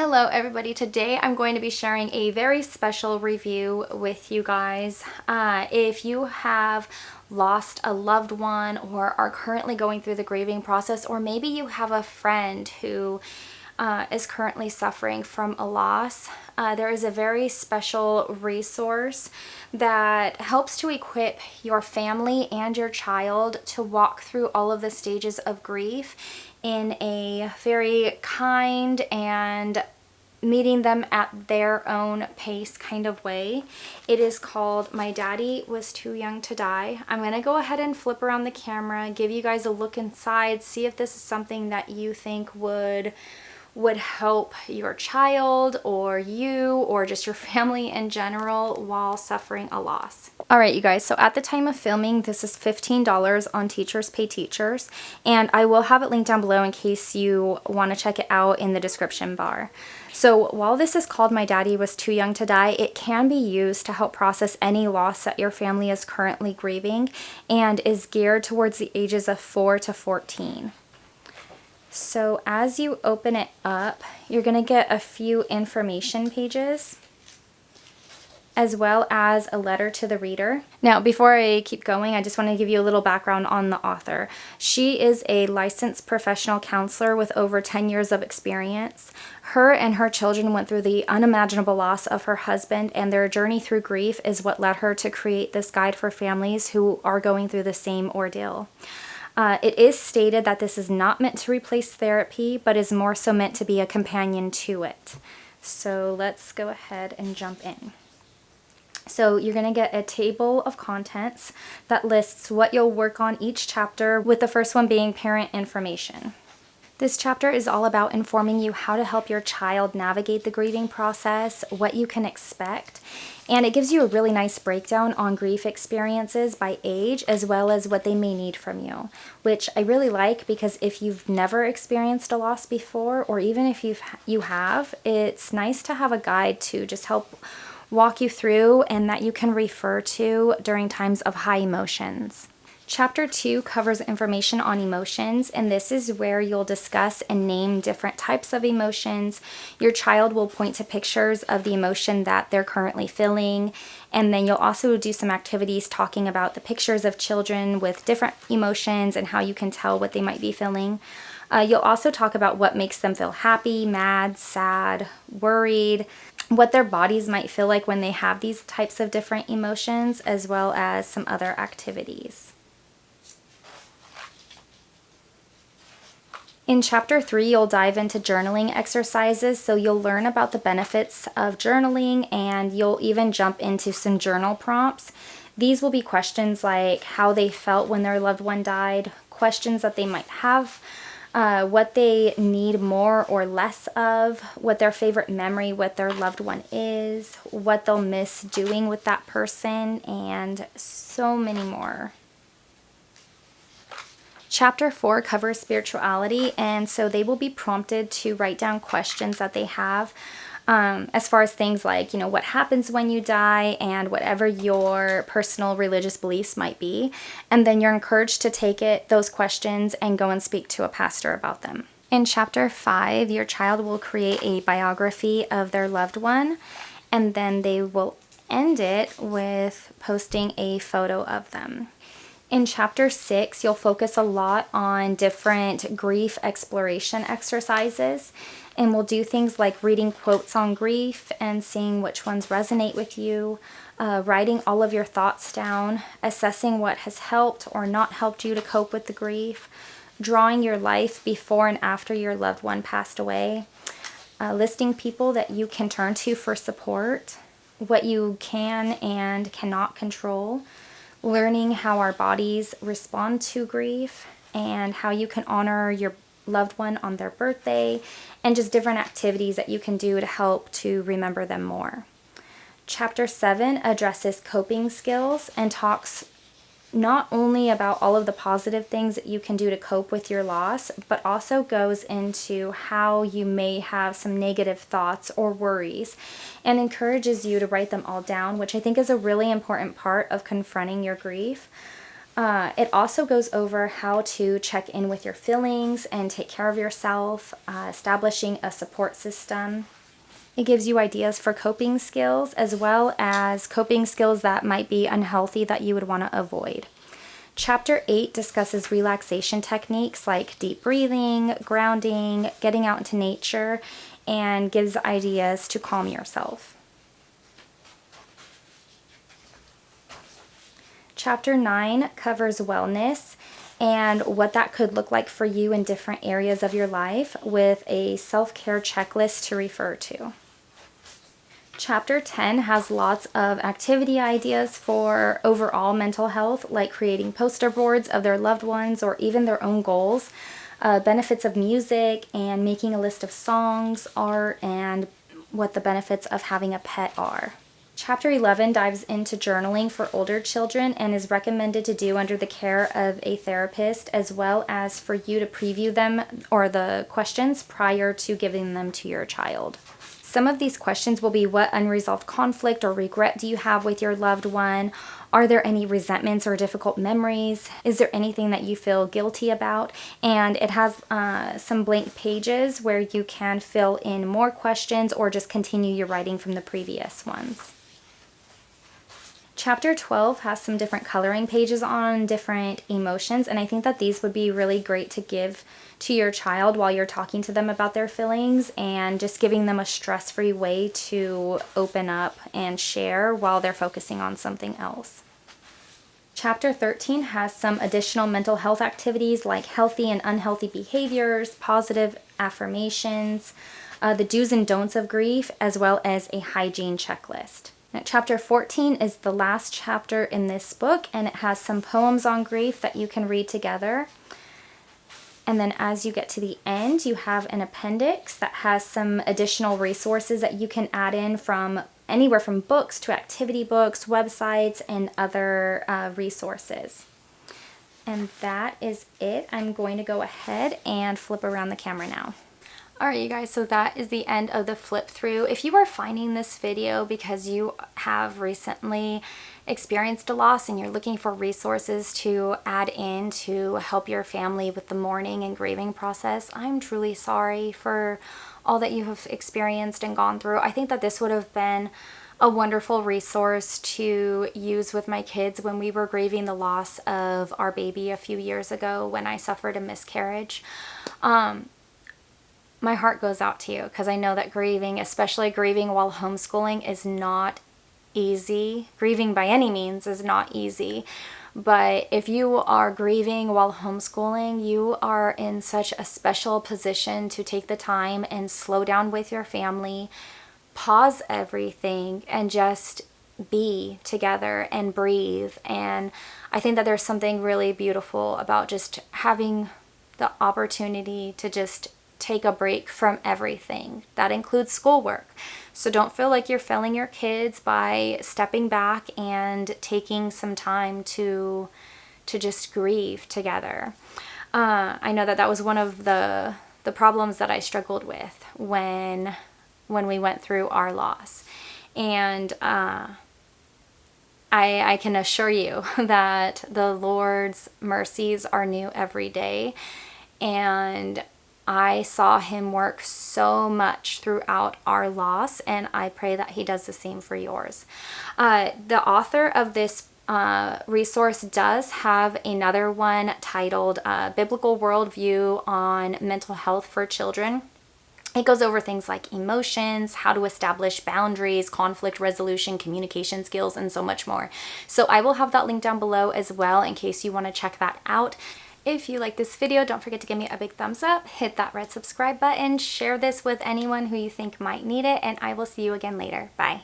Hello everybody, today I'm going to be sharing a very special review with you guys. If you have lost a loved one or are currently going through the grieving process, or maybe you have a friend who is currently suffering from a loss, there is a very special resource that helps to equip your family and your child to walk through all of the stages of grief in a very kind and meeting them at their own pace kind of way. It is called My Daddy Was Too Young to Die. I'm going to go ahead and flip around the camera, give you guys a look inside, see if this is something that you think would help your child or you or just your family in general while suffering a loss. Alright you guys, so at the time of filming, this is $15 on Teachers Pay Teachers, and I will have it linked down below in case you want to check it out in the description bar. So while this is called My Daddy Was Too Young to Die, it can be used to help process any loss that your family is currently grieving and is geared towards the ages of 4 to 14. So as you open it up, you're going to get a few information pages as well as a letter to the reader. Now, before I keep going, I just want to give you a little background on the author. She is a licensed professional counselor with over 10 years of experience. Her and her children went through the unimaginable loss of her husband, and their journey through grief is what led her to create this guide for families who are going through the same ordeal. It is stated that this is not meant to replace therapy, but is more so meant to be a companion to it. So let's go ahead and jump in. So you're going to get a table of contents that lists what you'll work on each chapter, with the first one being parent information. This chapter is all about informing you how to help your child navigate the grieving process, what you can expect, and it gives you a really nice breakdown on grief experiences by age as well as what they may need from you, which I really like because if you've never experienced a loss before, or even if you have, it's nice to have a guide to just help walk you through and that you can refer to during times of high emotions. Chapter 2 covers information on emotions, and this is where you'll discuss and name different types of emotions. Your child will point to pictures of the emotion that they're currently feeling, and then you'll also do some activities talking about the pictures of children with different emotions and how you can tell what they might be feeling. You'll also talk about what makes them feel happy, mad, sad, worried, what their bodies might feel like when they have these types of different emotions, as well as some other activities. In Chapter 3, you'll dive into journaling exercises, so you'll learn about the benefits of journaling, and you'll even jump into some journal prompts. These will be questions like how they felt when their loved one died, questions that they might have, what they need more or less of, what their favorite memory with their loved one is, what they'll miss doing with that person, and so many more. Chapter 4 covers spirituality, and so they will be prompted to write down questions that they have as far as things like, what happens when you die and whatever your personal religious beliefs might be. And then you're encouraged to take those questions and go and speak to a pastor about them. In Chapter 5, your child will create a biography of their loved one, and then they will end it with posting a photo of them. In Chapter 6, you'll focus a lot on different grief exploration exercises, and we'll do things like reading quotes on grief and seeing which ones resonate with you, writing all of your thoughts down, assessing what has helped or not helped you to cope with the grief, drawing your life before and after your loved one passed away, listing people that you can turn to for support, what you can and cannot control, learning how our bodies respond to grief, and how you can honor your loved one on their birthday, and just different activities that you can do to help to remember them more. Chapter 7 addresses coping skills and talks not only about all of the positive things that you can do to cope with your loss, but also goes into how you may have some negative thoughts or worries, and encourages you to write them all down, which I think is a really important part of confronting your grief. It also goes over how to check in with your feelings and take care of yourself, establishing a support system. It gives you ideas for coping skills, as well as coping skills that might be unhealthy that you would want to avoid. Chapter 8 discusses relaxation techniques like deep breathing, grounding, getting out into nature, and gives ideas to calm yourself. Chapter 9 covers wellness and what that could look like for you in different areas of your life, with a self-care checklist to refer to. Chapter 10 has lots of activity ideas for overall mental health, like creating poster boards of their loved ones or even their own goals, benefits of music, and making a list of songs, art, and what the benefits of having a pet are. Chapter 11 dives into journaling for older children and is recommended to do under the care of a therapist, as well as for you to preview them or the questions prior to giving them to your child. Some of these questions will be: what unresolved conflict or regret do you have with your loved one? Are there any resentments or difficult memories? Is there anything that you feel guilty about? And it has some blank pages where you can fill in more questions or just continue your writing from the previous ones. Chapter 12 has some different coloring pages on different emotions, and I think that these would be really great to give to your child while you're talking to them about their feelings, and just giving them a stress-free way to open up and share while they're focusing on something else. Chapter 13 has some additional mental health activities like healthy and unhealthy behaviors, positive affirmations, the do's and don'ts of grief, as well as a hygiene checklist. Now, chapter 14 is the last chapter in this book, and it has some poems on grief that you can read together. And then as you get to the end, you have an appendix that has some additional resources that you can add in, from anywhere from books to activity books, websites, and other resources. And that is it. I'm going to go ahead and flip around the camera now. Alright, you guys, so that is the end of the flip through. If you are finding this video because you have recently experienced a loss and you're looking for resources to add in to help your family with the mourning and grieving process, I'm truly sorry for all that you have experienced and gone through. I think that this would have been a wonderful resource to use with my kids when we were grieving the loss of our baby a few years ago when I suffered a miscarriage. My heart goes out to you because I know that grieving, especially grieving while homeschooling, is not easy. Grieving by any means is not easy. But if you are grieving while homeschooling, you are in such a special position to take the time and slow down with your family, pause everything, and just be together and breathe. And I think that there's something really beautiful about just having the opportunity to just take a break from everything. That includes schoolwork. So don't feel like you're failing your kids by stepping back and taking some time to just grieve together. I know that that was one of the problems that I struggled with when we went through our loss. And I can assure you that the Lord's mercies are new every day. And I saw him work so much throughout our loss, and I pray that he does the same for yours. The author of this resource does have another one titled Biblical Worldview on Mental Health for Children. It goes over things like emotions, how to establish boundaries, conflict resolution, communication skills, and so much more. So I will have that link down below as well in case you want to check that out. If you like this video, don't forget to give me a big thumbs up, hit that red subscribe button, share this with anyone who you think might need it, and I will see you again later. Bye.